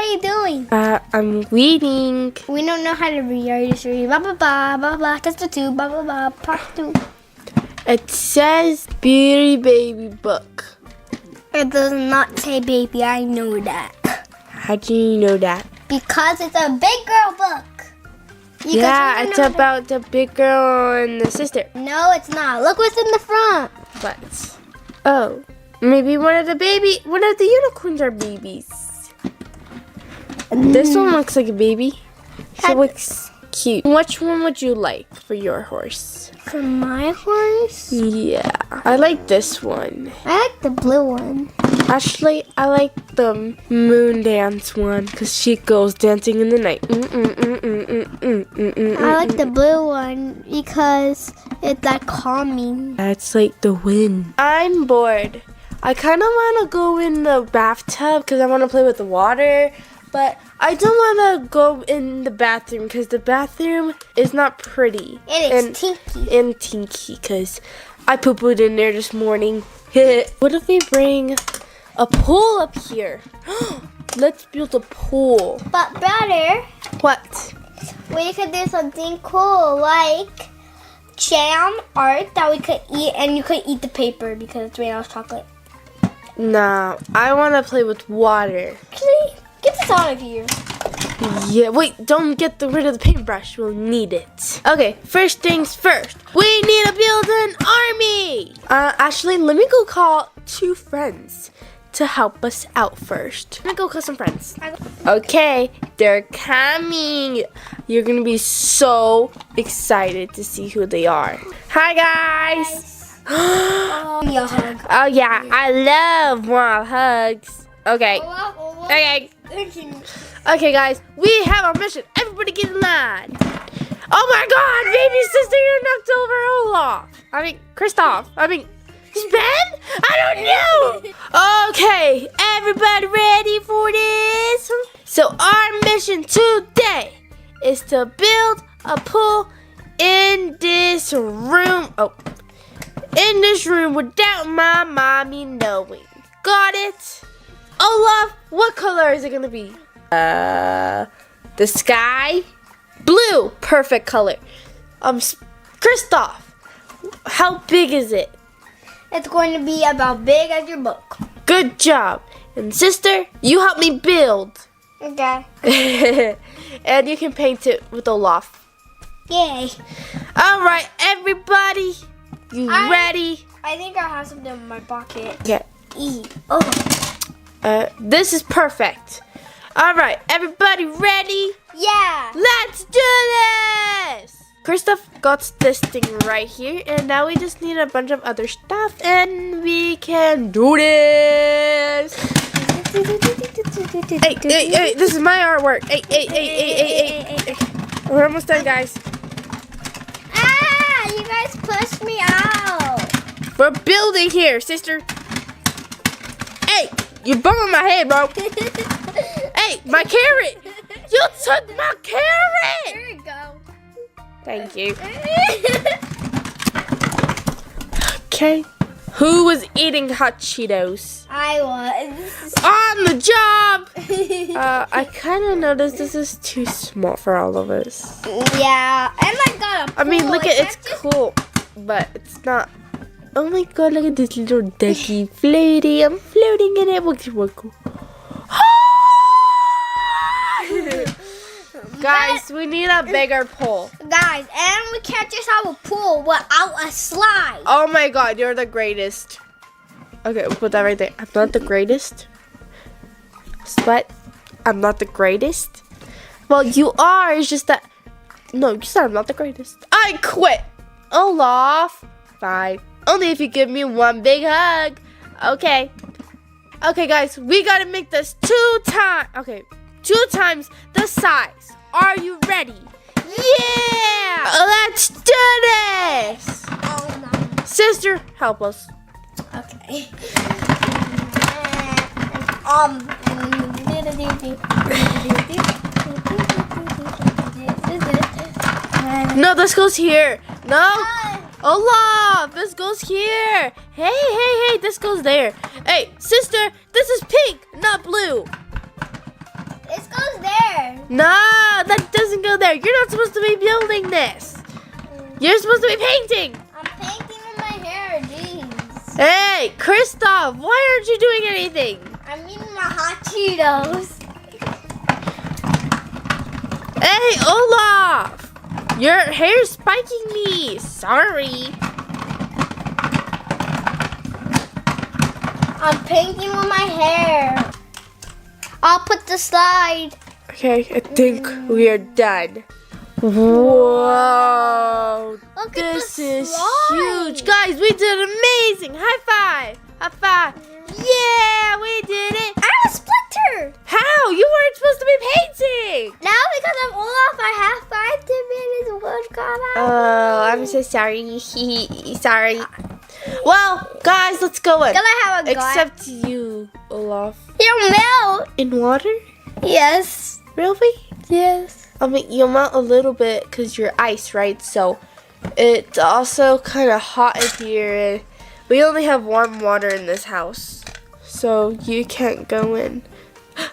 you doing? I'm reading. We don't know how to read. Are you just reading? Blah, blah, blah, blah, blah. Test the two. Blah, blah, blah. Part two. It says Beauty Baby book. It does not say baby. I know that. How do you know that? Because it's a big girl book. Yeah, it's about the big girl and the sister. No, it's not. Look what's in the front. But, oh, maybe one of the unicorns are babies. This one looks like a baby. It looks cute. Which one would you like for your horse? For my horse? Yeah, I like this one. I like the blue one. Actually, I like the moon dance one because she goes dancing in the night. I like the blue one because it's like calming. That's like the wind. I'm bored. I kind of want to go in the bathtub because I want to play with the water. But I don't want to go in the bathroom because the bathroom is not pretty. It is tinky. And tinky because I poo-pooed in there this morning. What if we bring a pool up here? Let's build a pool. But brother, What? we could do something cool like jam art that we could eat, and you could eat the paper because it's made out of chocolate. No, I want to play with water. Actually, get this out of here. Yeah, wait, don't get rid of the paintbrush. We'll need it. Okay, first things first. We need to build an army. Actually, let me go call 2 friends to help us out first. Let me go call some friends. Okay, they're coming. You're gonna be so excited to see who they are. Hi, guys. Your hug. Oh, yeah, I love wild hugs. Okay. Okay. Okay, guys, we have a mission. Everybody get in line. Oh my God, baby sister, you knocked over Olaf. Kristoff. Ben? I don't know. Okay, everybody ready for this? So our mission today is to build a pool in this room. In this room without my mommy knowing. Got it? Olaf, what color is it gonna be? The sky? Blue, perfect color. Kristoff, how big is it? It's going to be about big as your book. Good job. And sister, you help me build. Okay. And you can paint it with Olaf. Yay. All right, everybody, you ready? I think I have something in my pocket. Yeah. Oh. This is perfect. All right, everybody ready? Yeah. Let's do this! Kristoff got this thing right here, and now we just need a bunch of other stuff, and we can do this! Hey, this is my artwork. Hey. We're almost done, guys. Ah, you guys pushed me out. We're building here, sister. Hey, you're bumping my head, bro. Hey, my carrot! You took my carrot! There you go. Thank you. Okay. Who was eating hot Cheetos? I was. On the job! I kind of noticed this is too small for all of us. Yeah, and I got a pool. I mean, look at it's cool, but it's not. Oh my God, look at this little ducky floaty. I'm floating in it. Look cool. Guys, we need a bigger pool. Guys, and we can't just have a pool without a slide. Oh my God, you're the greatest. Okay, we'll put that right there. I'm not the greatest. But I'm not the greatest. Well, you are. It's just that. No, you said I'm not the greatest. I quit. Olaf. Fine. Only if you give me one big hug. Okay. Okay, guys, we gotta make this 2 times. Okay, 2 times the size. Are you ready? Yeah! Let's do this! Oh no. Sister, help us. Okay. No, this goes here. No. Olaf, this goes here. Hey, this goes there. Hey, sister, this is pink, not blue. It's No, that doesn't go there. You're not supposed to be building this. You're supposed to be painting. I'm painting with my hair, jeez. Hey, Kristoff, why aren't you doing anything? I'm eating my hot Cheetos. Hey, Olaf, your hair's spiking me. Sorry. I'm painting with my hair. I'll put the slide. Okay, I think we are done. Whoa, Look this at the is slide. huge. Guys, we did amazing. High five. High five. Yeah, we did it. I have a splinter. How? You weren't supposed to be painting. Now because I'm Olaf, I high-fived him and his wood got out. Oh, I'm so sorry. Sorry. Well, guys, let's go in. Can I have a glass? Except you, Olaf. You'll melt. In water? Yes. Really? Yes. I mean, you'll melt a little bit because you're ice, right? So it's also kind of hot in here. We only have warm water in this house, so you can't go in.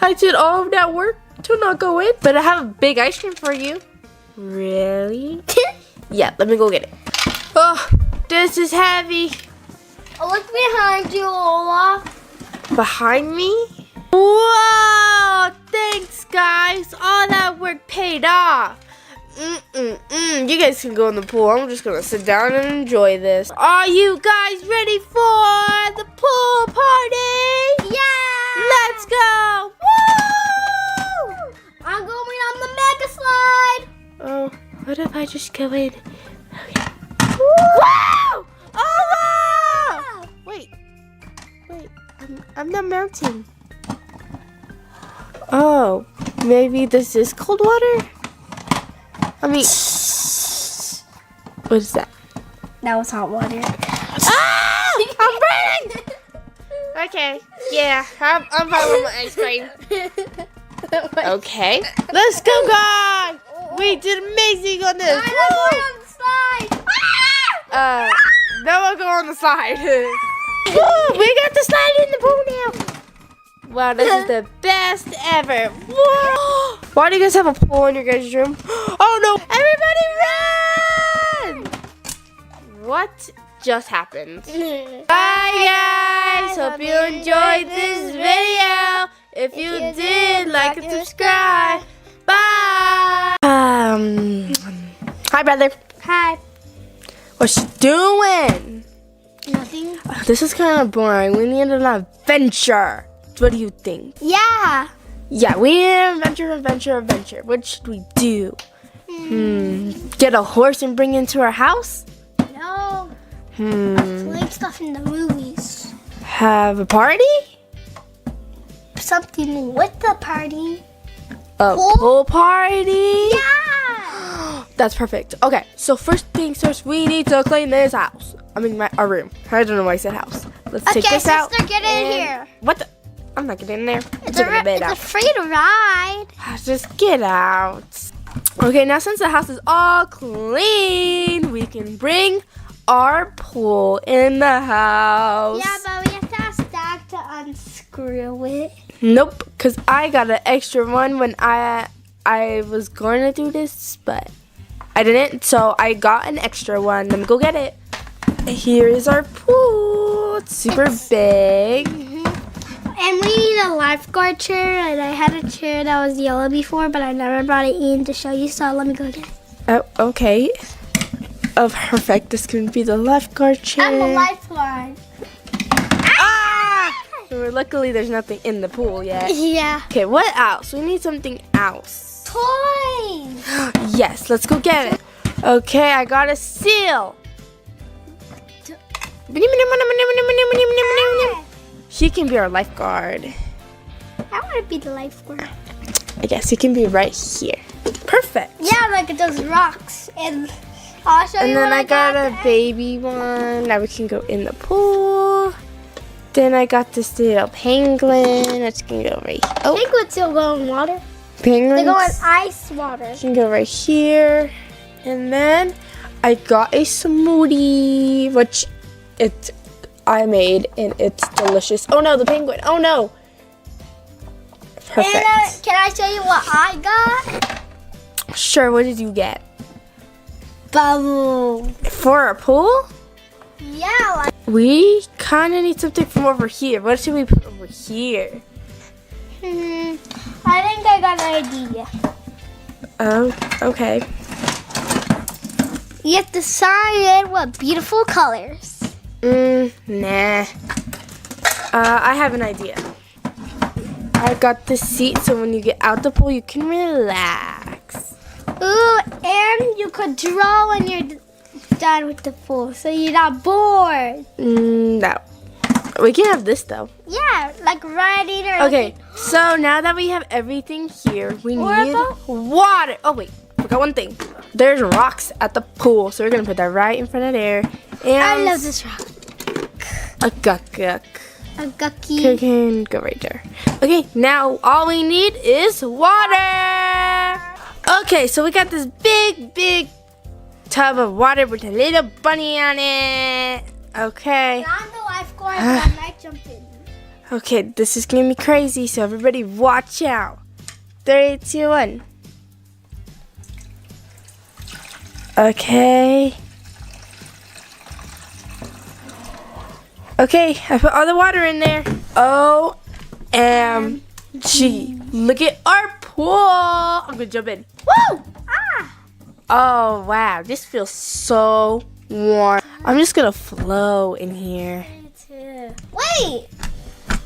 I did all of that work to not go in, but I have a big ice cream for you. Really? Yeah, let me go get it. Oh, this is heavy. Look behind you, Olaf. Behind me? Whoa! Thanks, guys. All that work paid off. You guys can go in the pool. I'm just gonna sit down and enjoy this. Are you guys ready for the pool party? Yeah. Let's go! Woo! I'm going on the mega slide. Oh, what if I just go in? Okay. Wow! Oh! Wait. I'm not mounting. Oh, maybe this is cold water? I mean, what is that? That was hot water. Ah! I'm burning! Okay, yeah, I'm fine with my ice cream. Okay, let's go, guys! We did amazing on this. I'm going on the slide. Now we'll go on the slide. Woo, we got the slide in the pool now. Wow, this is the best ever. Whoa! Why do you guys have a pool in your guys' room? Oh no! Everybody run! What just happened? Bye guys! Hope you enjoyed this video. If you did, like and subscribe. Bye! Hi brother. Hi. What's you doing? Nothing. This is kind of boring. We need an adventure. What do you think? Yeah. Yeah, we need an adventure. What should we do? Get a horse and bring it into our house? No. Like stuff in the movies. Have a party? Something with the party. A pool party? Yeah. That's perfect. Okay, so first things first, we need to clean this house. I mean, our room. I don't know why I said house. Let's take this out. Okay, sister, get in here. What the? I'm not getting in there. It's a free to ride. Just get out. Okay, now since the house is all clean, we can bring our pool in the house. Yeah, but we have to ask Dad to unscrew it. Nope, because I got an extra one when I was going to do this, but I didn't, so I got an extra one. Let me go get it. Here is our pool. It's super big. And we need a lifeguard chair, and I had a chair that was yellow before, but I never brought it in to show you, so let me go get it. Oh, okay. Oh, perfect. This can be the lifeguard chair. I'm a lifeguard. Ah! So luckily, there's nothing in the pool yet. Yeah. Okay, what else? We need something else. Toys. Yes, let's go get it. Okay, I got a seal. She can be our lifeguard. I want to be the lifeguard. I guess he can be right here. Perfect. Yeah, like those rocks. And I'll show And you then what I got a baby one. Now we can go in the pool. Then I got this little penguin. That's gonna go right here. Oh, Penguins still go in water. penguins. They go in ice water. Can go right here. And then I got a smoothie, which I made, and it's delicious. Oh no, the penguin. Oh no. Perfect. And can I show you what I got? Sure, what did you get? Bubble. For a pool? Yeah, like We kind of need something from over here. What should we put over here? I think I got an idea. Oh, okay. You have to decide what beautiful colors. Nah. I have an idea. I got this seat so when you get out the pool, you can relax. Ooh, and you could draw when you're done with the pool, so you're not bored. No. We can have this though. Yeah, like writing or Okay, so now that we have everything here, we Or need about- water. Oh wait, forgot one thing. There's rocks at the pool, so we're gonna put that right in front of there. And I love this rock. a guck. A gucky. Can go right there. Okay, now all we need is water. Okay, so we got this big tub of water with a little bunny on it. Okay. I'm the lifeguard, but I might jump in. Okay, this is gonna be crazy, so everybody watch out. 3, 2, 1. Okay. Okay, I put all the water in there. OMG. Look at our pool. I'm gonna jump in. Woo! Ah! Oh, wow. This feels so warm. I'm just gonna flow in here. Wait!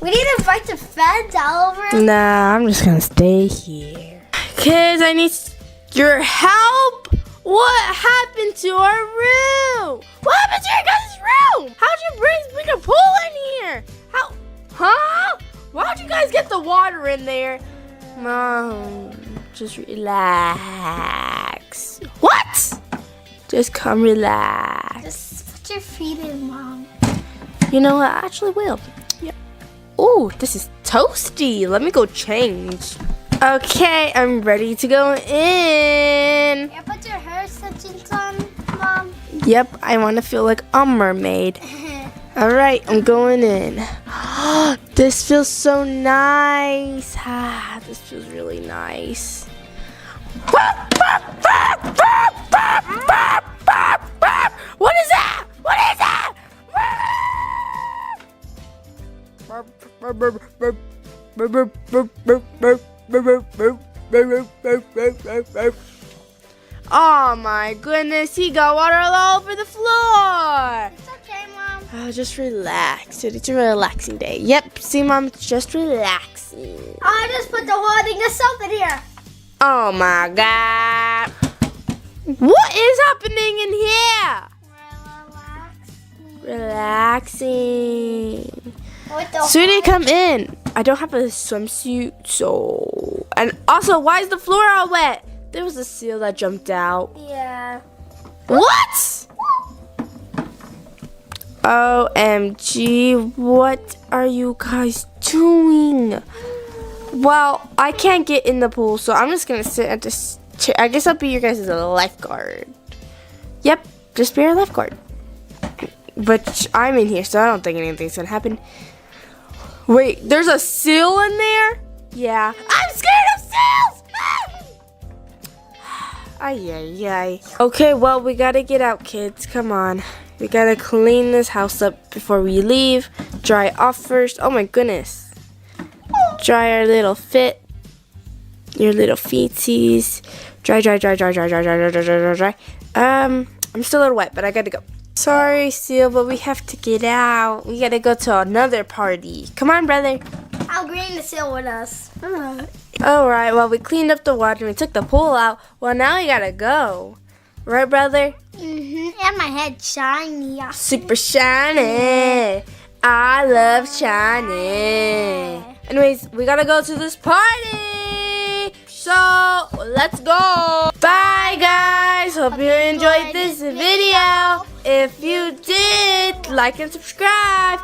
We need to invite the feds over. Nah, I'm just gonna stay here. Kids, I need your help. What happened to our room? What happened to your guys' room? How'd you bring a pool in here? Huh? Why'd you guys get the water in there? Mom, just relax. What? Just come relax. Just put your feet in, Mom. You know what? I actually will. Yeah. Ooh, this is toasty. Let me go change. Okay, I'm ready to go in. Yeah, put your hair extensions on, Mom. Yep, I want to feel like a mermaid. All right, I'm going in. This feels so nice. This feels really nice. What is that? What is that? Oh my goodness, he got water all over the floor. It's okay, Mom. Oh, just relax. It's a relaxing day. Yep, see, Mom, it's just relaxing. I just put the whole thing of soap in here. Oh my God. What is happening in here? Relaxing. With the Sweetie, come in. I don't have a swimsuit, so... And also, why is the floor all wet? There was a seal that jumped out. Yeah. What? OMG, what are you guys doing? Well, I can't get in the pool, so I'm just gonna sit at this chair. I guess I'll be your guys' lifeguard. Yep, just be your lifeguard. But I'm in here, so I don't think anything's gonna happen. Wait, there's a seal in there? Yeah. I'm scared of seals! Ay, ay, ay. Okay, well, we gotta get out, kids. Come on. We gotta clean this house up before we leave. Dry off first. Oh my goodness. Dry our little your little feetsies. Dry. I'm still a little wet, but I gotta go. Sorry, Seal, but we have to get out. We gotta go to another party. Come on, brother. I'll bring the seal with us. Alright, well, we cleaned up the water and we took the pool out. Well, now we gotta go. Right, brother? And my head shiny. Super shiny. I love shiny. Anyways, we gotta go to this party. So, let's go. Bye, guys. Hope you enjoyed this video. If you did, like and subscribe.